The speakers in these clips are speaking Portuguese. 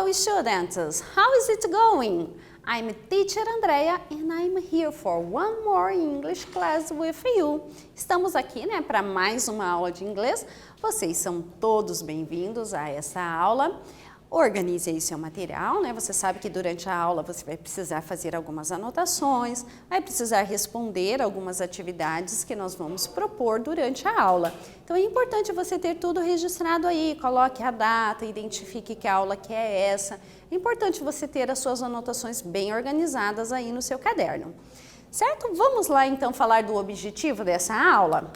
Hello students, how is it going? I'm teacher Andrea and I'm here for one more English class with you. Estamos aqui, para mais uma aula de inglês. Vocês são todos bem-vindos a essa aula. Organize aí seu material, Você sabe que durante a aula você vai precisar fazer algumas anotações, vai precisar responder algumas atividades que nós vamos propor durante a aula. Então é importante você ter tudo registrado aí, coloque a data, identifique que aula que é essa. É importante você ter as suas anotações bem organizadas aí no seu caderno. Certo? Vamos lá então falar do objetivo dessa aula,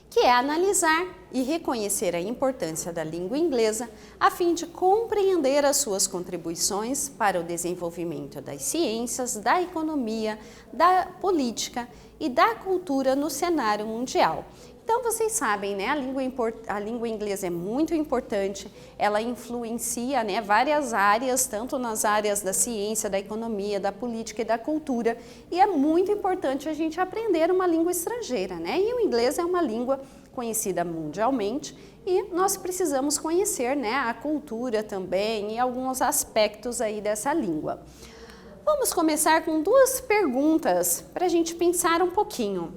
que é analisar e reconhecer a importância da língua inglesa a fim de compreender as suas contribuições para o desenvolvimento das ciências, da economia, da política e da cultura no cenário mundial. Então vocês sabem, a língua inglesa é muito importante, ela influencia, várias áreas, tanto nas áreas da ciência, da economia, da política e da cultura, e é muito importante a gente aprender uma língua estrangeira, E o inglês é uma língua conhecida mundialmente e nós precisamos conhecer, a cultura também e alguns aspectos aí dessa língua. Vamos começar com duas perguntas para a gente pensar um pouquinho.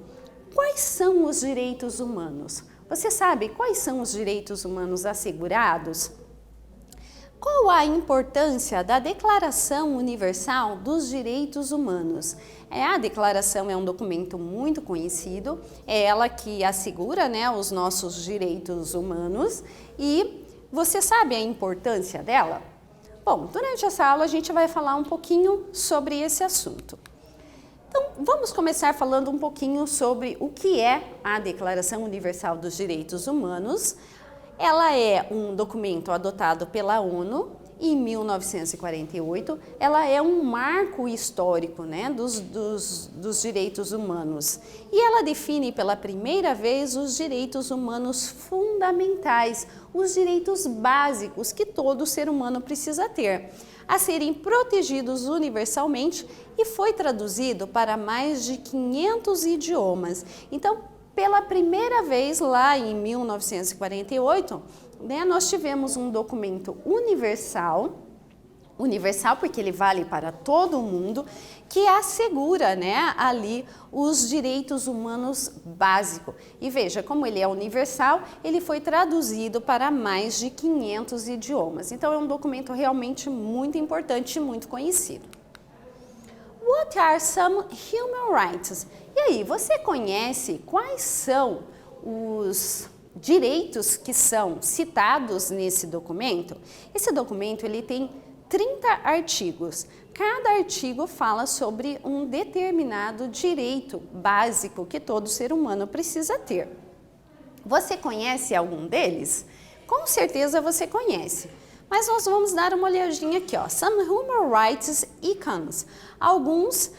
Quais são os direitos humanos? Você sabe quais são os direitos humanos assegurados? Qual a importância da Declaração Universal dos Direitos Humanos? A declaração é um documento muito conhecido, é ela que assegura, os nossos direitos humanos, e você sabe a importância dela? Bom, durante essa aula a gente vai falar um pouquinho sobre esse assunto. Então, vamos começar falando um pouquinho sobre o que é a Declaração Universal dos Direitos Humanos. Ela é um documento adotado pela ONU em 1948. Ela é um marco histórico, dos direitos humanos. E ela define pela primeira vez os direitos humanos fundamentais, os direitos básicos que todo ser humano precisa ter, a serem protegidos universalmente, e foi traduzido para mais de 500 idiomas. Então, pela primeira vez lá em 1948, nós tivemos um documento universal porque ele vale para todo o mundo, que assegura, ali os direitos humanos básicos. E veja, como ele é universal, ele foi traduzido para mais de 500 idiomas. Então é um documento realmente muito importante e muito conhecido. What are some human rights? E aí, você conhece quais são os direitos que são citados nesse documento? Esse documento ele tem 30 artigos. Cada artigo fala sobre um determinado direito básico que todo ser humano precisa ter. Você conhece algum deles? Com certeza você conhece. Mas nós vamos dar uma olhadinha aqui, Some human rights icons. Alguns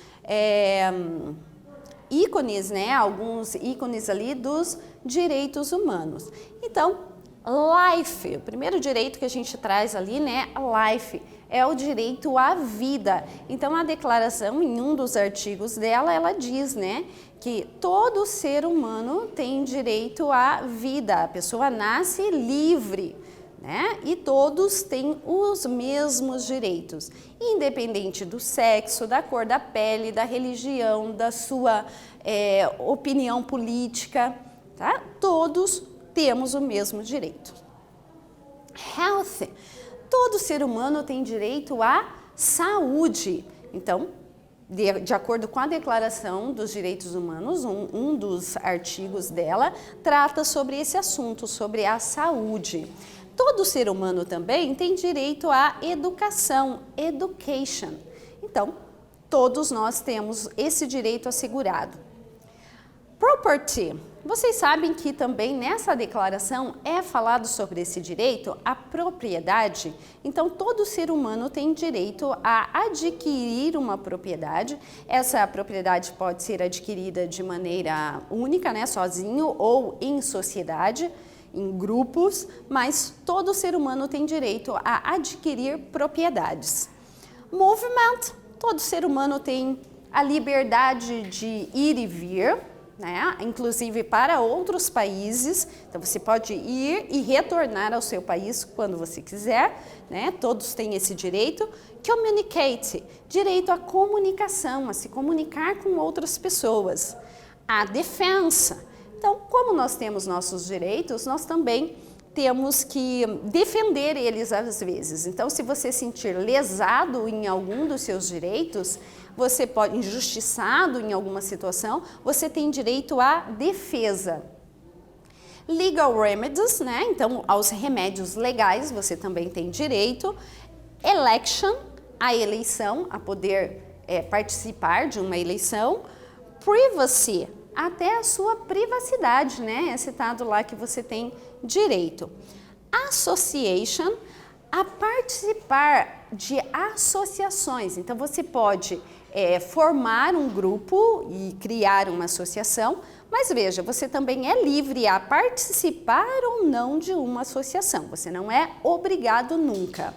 ícones, alguns ícones ali dos direitos humanos. Então, life, o primeiro direito que a gente traz ali, life, é o direito à vida. Então, a declaração, em um dos artigos dela, ela diz, que todo ser humano tem direito à vida, a pessoa nasce livre, e todos têm os mesmos direitos, independente do sexo, da cor da pele, da religião, da sua opinião política, Todos temos o mesmo direito. Health, todo ser humano tem direito à saúde. Então, de acordo com a Declaração dos Direitos Humanos, um dos artigos dela trata sobre esse assunto, sobre a saúde. Todo ser humano também tem direito à educação, education. Então, todos nós temos esse direito assegurado. Property. Vocês sabem que também nessa declaração é falado sobre esse direito à propriedade. Então, todo ser humano tem direito a adquirir uma propriedade. Essa propriedade pode ser adquirida de maneira única, sozinho ou em sociedade, em grupos, mas todo ser humano tem direito a adquirir propriedades. Movement, todo ser humano tem a liberdade de ir e vir, né? Inclusive para outros países. Então você pode ir e retornar ao seu país quando você quiser, né? Todos têm esse direito. Communicate, direito à comunicação, a se comunicar com outras pessoas. A defensa. Então, como nós temos nossos direitos, nós também temos que defender eles às vezes. Então, se você sentir lesado em algum dos seus direitos, você pode, injustiçado em alguma situação, você tem direito à defesa. Legal remedies, né? Então, aos remédios legais você também tem direito. Election, a eleição, a poder participar de uma eleição. Privacy, até a sua privacidade, né? É citado lá que você tem direito. Association, a participar de associações. Então, você pode formar um grupo e criar uma associação, mas veja, você também é livre a participar ou não de uma associação. Você não é obrigado nunca.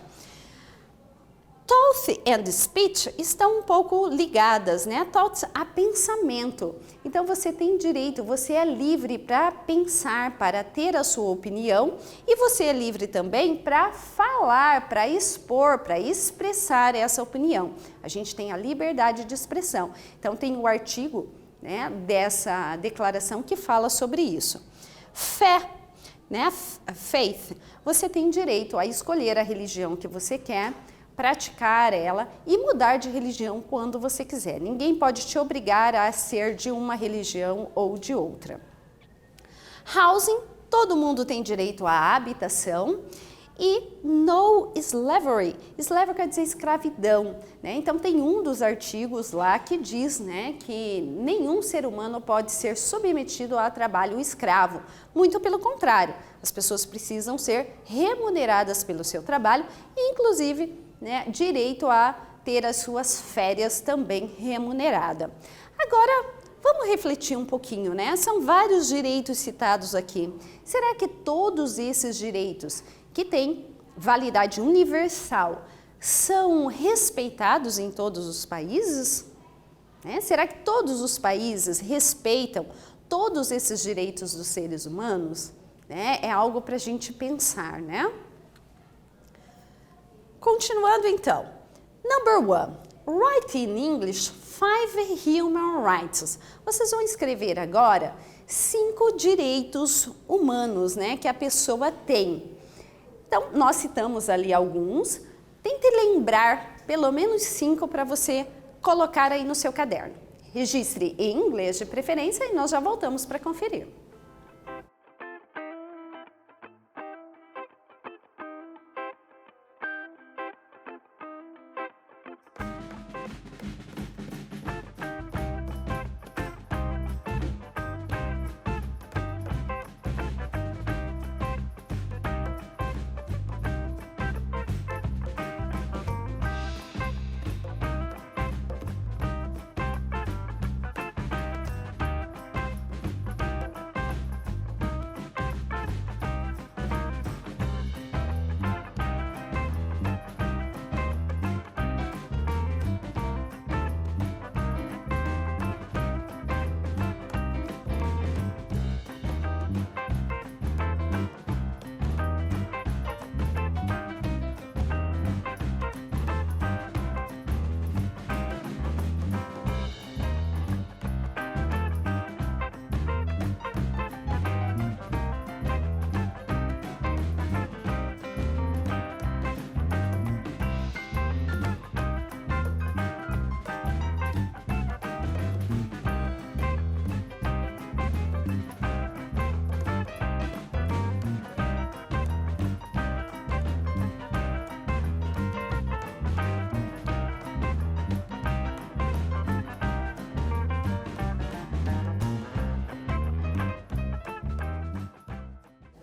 Thought and speech estão um pouco ligadas, né? Thoughts a pensamento. Então você tem direito, você é livre para pensar, para ter a sua opinião e você é livre também para falar, para expor, para expressar essa opinião. A gente tem a liberdade de expressão. Então tem o artigo, né, dessa declaração que fala sobre isso. Fé, né? Faith. Você tem direito a escolher a religião que você quer, praticar ela e mudar de religião quando você quiser. Ninguém pode te obrigar a ser de uma religião ou de outra. Housing, todo mundo tem direito à habitação. E no slavery, slavery quer dizer escravidão, né? Então tem um dos artigos lá que diz, né, que nenhum ser humano pode ser submetido a trabalho escravo. Muito pelo contrário, as pessoas precisam ser remuneradas pelo seu trabalho e inclusive, né, direito a ter as suas férias também remunerada. Agora, vamos refletir um pouquinho, né? São vários direitos citados aqui. Será que todos esses direitos que têm validade universal são respeitados em todos os países? Será que todos os países respeitam todos esses direitos dos seres humanos? É algo para a gente pensar, né? Continuando então, number 1, write in English 5 human rights. Vocês vão escrever agora 5 direitos humanos, né, que a pessoa tem. Então, nós citamos ali alguns, tente lembrar pelo menos 5 para você colocar aí no seu caderno. Registre em inglês de preferência e nós já voltamos para conferir.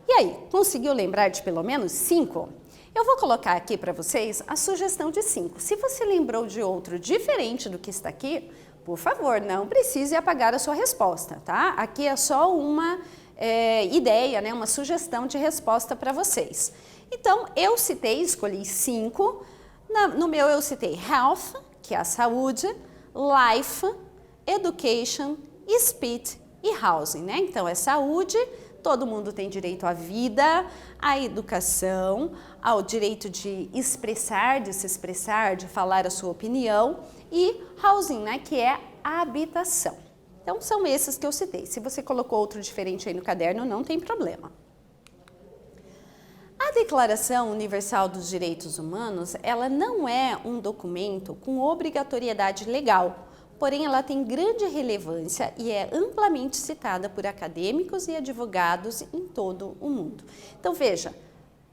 E aí, conseguiu lembrar de pelo menos 5? Eu vou colocar aqui para vocês a sugestão de 5. Se você lembrou de outro diferente do que está aqui, por favor, não precise apagar a sua resposta, tá? Aqui é só uma ideia, né? Uma sugestão de resposta para vocês. Então, eu escolhi 5. No meu eu citei health, que é a saúde, life, education, speech E housing, né? Então é saúde, todo mundo tem direito à vida, à educação, ao direito de expressar, de se expressar, de falar a sua opinião, e housing, né? Que é a habitação. Então são esses que eu citei. Se você colocou outro diferente aí no caderno, não tem problema. A Declaração Universal dos Direitos Humanos, ela não é um documento com obrigatoriedade legal, porém ela tem grande relevância e é amplamente citada por acadêmicos e advogados em todo o mundo. Então veja,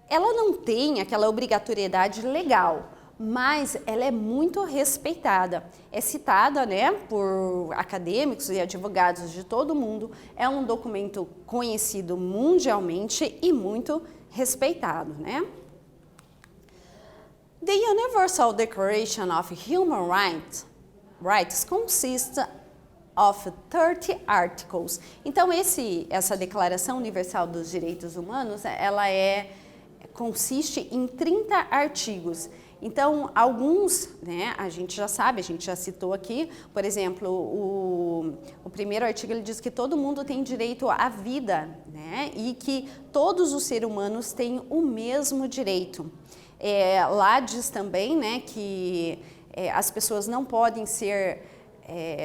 ela não tem aquela obrigatoriedade legal, mas ela é muito respeitada. É citada, né, por acadêmicos e advogados de todo o mundo, é um documento conhecido mundialmente e muito respeitado, né? The Universal Declaration of Human Rights consists of 30 articles. Então essa Declaração Universal dos Direitos Humanos, ela consiste em 30 artigos. Então, alguns, né, a gente já sabe, a gente já citou aqui, por exemplo, o primeiro artigo ele diz que todo mundo tem direito à vida, né, e que todos os seres humanos têm o mesmo direito. Lá diz também, né, que as pessoas não podem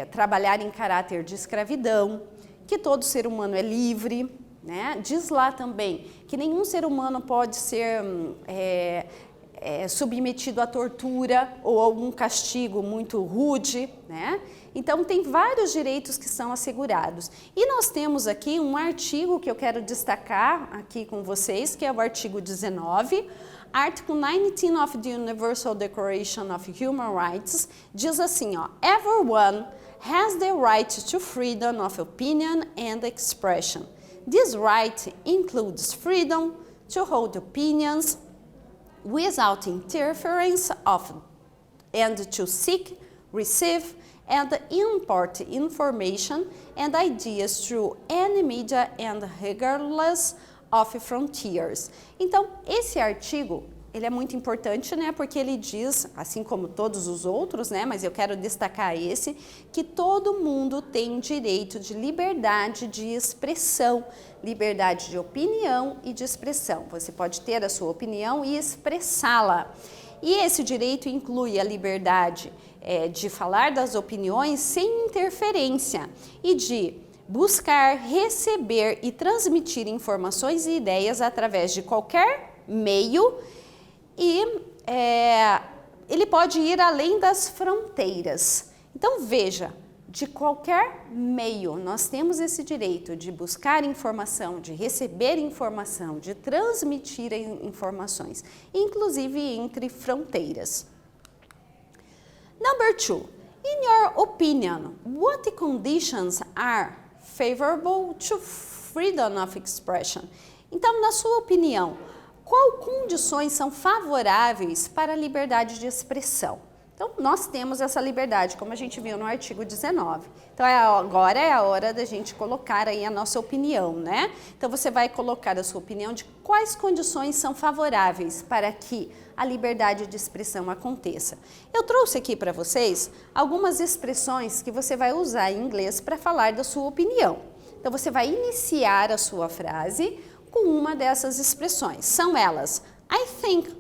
trabalhar em caráter de escravidão, que todo ser humano é livre, né? Diz lá também que nenhum ser humano pode ser submetido à tortura ou algum castigo muito rude, né? Então tem vários direitos que são assegurados. E nós temos aqui um artigo que eu quero destacar aqui com vocês, que é o artigo 19, Article 19 of the Universal Declaration of Human Rights, diz assim, ó, everyone has the right to freedom of opinion and expression. This right includes freedom to hold opinions without interference of and to seek, receive, and impart information and ideas through any media and regardless of frontiers. Então, esse artigo, ele é muito importante, né, porque ele diz, assim como todos os outros, né, mas eu quero destacar esse, que todo mundo tem direito de liberdade de expressão, liberdade de opinião e de expressão. Você pode ter a sua opinião e expressá-la. E esse direito inclui a liberdade de falar das opiniões sem interferência e de buscar, receber e transmitir informações e ideias através de qualquer meio e ele pode ir além das fronteiras. Então veja, de qualquer meio nós temos esse direito de buscar informação, de receber informação, de transmitir informações, inclusive entre fronteiras. Number 2, in your opinion, what conditions are favorable to freedom of expression? Então, na sua opinião, quais condições são favoráveis para a liberdade de expressão? Então, nós temos essa liberdade, como a gente viu no artigo 19. Então, agora é a hora da gente colocar aí a nossa opinião, né? Então, você vai colocar a sua opinião de quais condições são favoráveis para que a liberdade de expressão aconteça. Eu trouxe aqui para vocês algumas expressões que você vai usar em inglês para falar da sua opinião. Então, você vai iniciar a sua frase com uma dessas expressões. São elas: I think,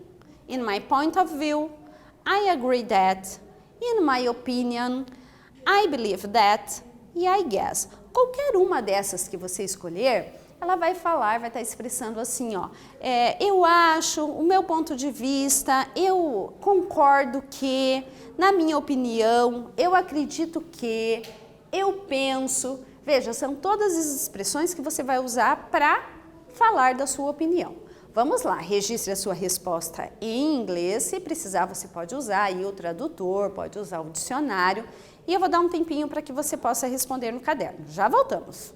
in my point of view, I agree that, in my opinion, I believe that e I guess. Qualquer uma dessas que você escolher, ela vai falar, vai estar expressando assim, ó, eu acho, o meu ponto de vista, eu concordo que, na minha opinião, eu acredito que, eu penso. Veja, são todas as expressões que você vai usar para falar da sua opinião. Vamos lá, registre a sua resposta em inglês, se precisar você pode usar aí o tradutor, pode usar o dicionário, e eu vou dar um tempinho para que você possa responder no caderno. Já voltamos!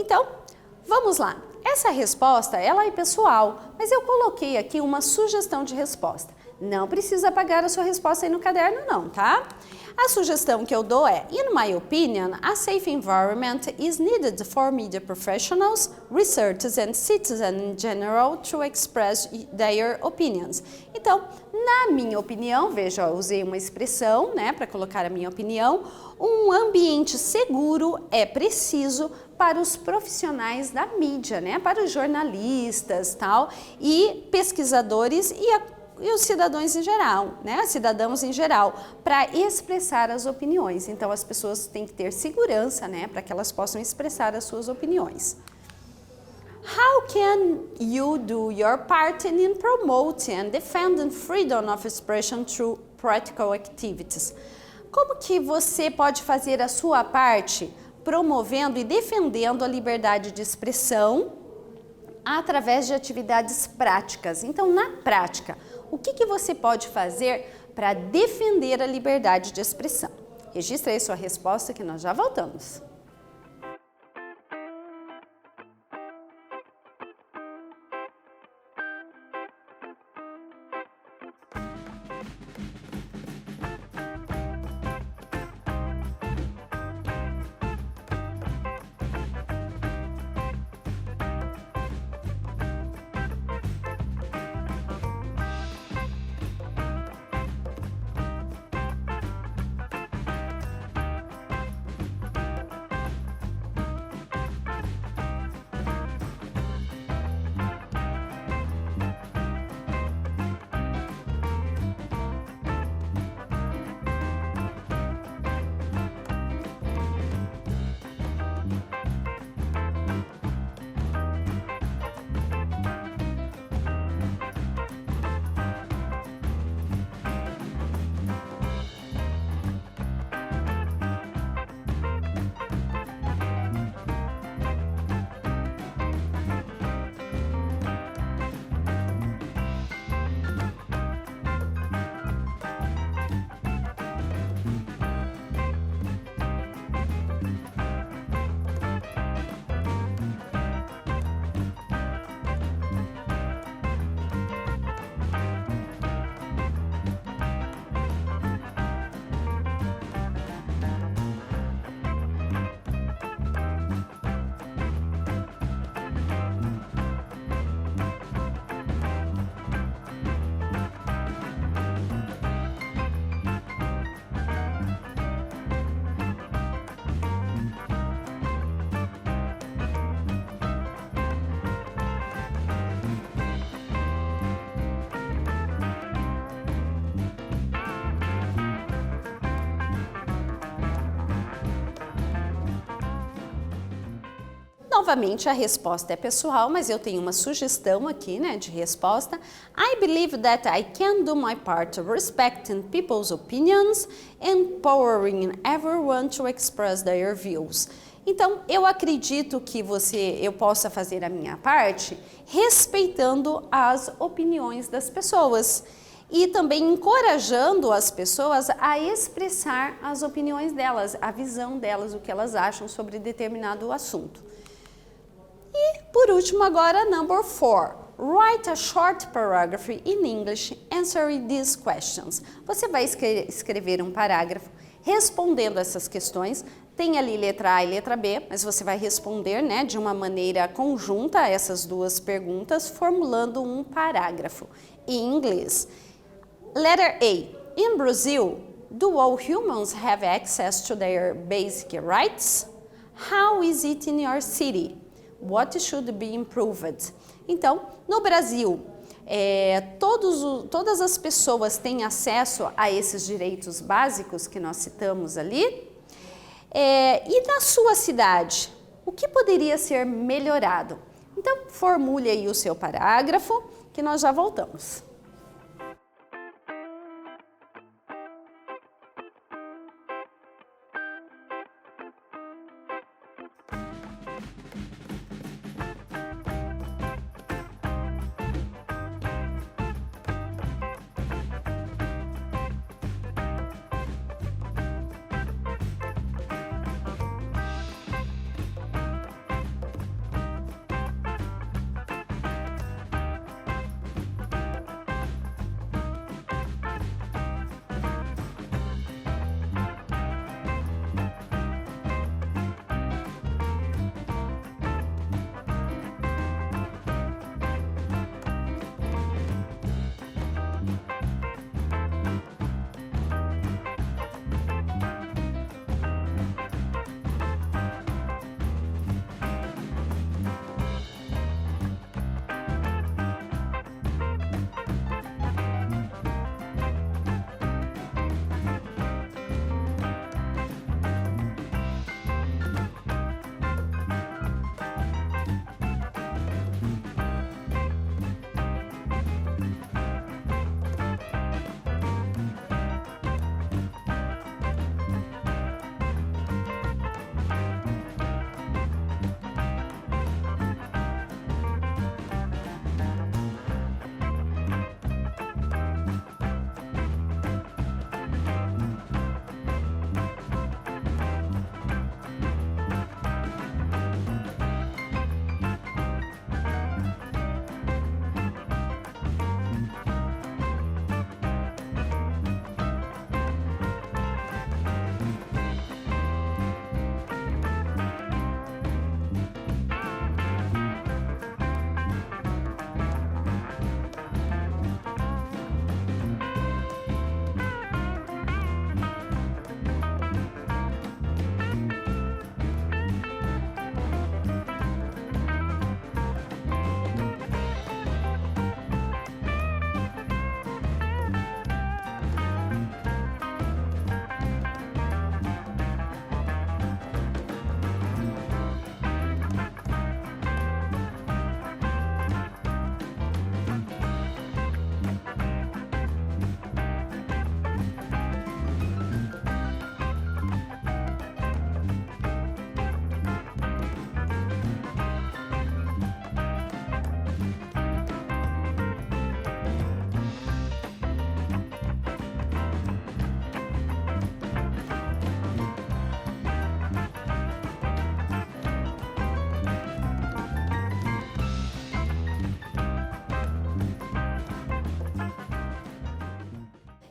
Então, vamos lá. Essa resposta, ela é pessoal, mas eu coloquei aqui uma sugestão de resposta. Não precisa apagar a sua resposta aí no caderno não, tá? A sugestão que eu dou é, in my opinion, a safe environment is needed for media professionals, researchers and citizens in general to express their opinions. Então, na minha opinião, veja, eu usei uma expressão, né, para colocar a minha opinião, um ambiente seguro é preciso para os profissionais da mídia, né, para os jornalistas, tal, e pesquisadores e os cidadãos em geral, né? Cidadãos em geral, para expressar as opiniões. Então, as pessoas têm que ter segurança, né? Para que elas possam expressar as suas opiniões. How can you do your part in promoting and defending freedom of expression through practical activities? Como que você pode fazer a sua parte promovendo e defendendo a liberdade de expressão através de atividades práticas? Então, na prática, o que você pode fazer para defender a liberdade de expressão? Registre aí sua resposta que nós já voltamos. Novamente, a resposta é pessoal, mas eu tenho uma sugestão aqui, né, de resposta. I believe that I can do my part of respecting people's opinions, empowering everyone to express their views. Então, eu acredito que eu possa fazer a minha parte respeitando as opiniões das pessoas e também encorajando as pessoas a expressar as opiniões delas, a visão delas, o que elas acham sobre determinado assunto. E, por último, agora, number 4. Write a short paragraph in English answering these questions. Você vai escrever um parágrafo respondendo essas questões. Tem ali letra A e letra B, mas você vai responder, né, de uma maneira conjunta a essas duas perguntas, formulando um parágrafo em inglês. Letter A. In Brazil, do all humans have access to their basic rights? How is it in your city? What should be improved? Então, no Brasil, todas as pessoas têm acesso a esses direitos básicos que nós citamos ali. E na sua cidade, o que poderia ser melhorado? Então, formule aí o seu parágrafo, que nós já voltamos.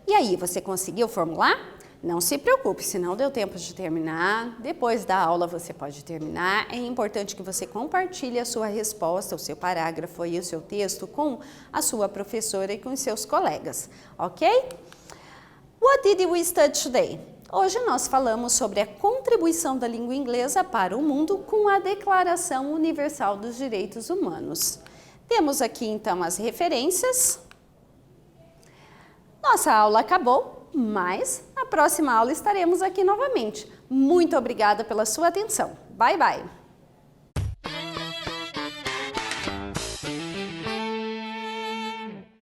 E aí, você conseguiu formular? Não se preocupe, se não deu tempo de terminar, depois da aula você pode terminar. É importante que você compartilhe a sua resposta, o seu parágrafo e o seu texto com a sua professora e com os seus colegas, ok? What did we study today? Hoje nós falamos sobre a contribuição da língua inglesa para o mundo com a Declaração Universal dos Direitos Humanos. Temos aqui então as referências. Nossa aula acabou, mas na próxima aula estaremos aqui novamente. Muito obrigada pela sua atenção. Bye, bye!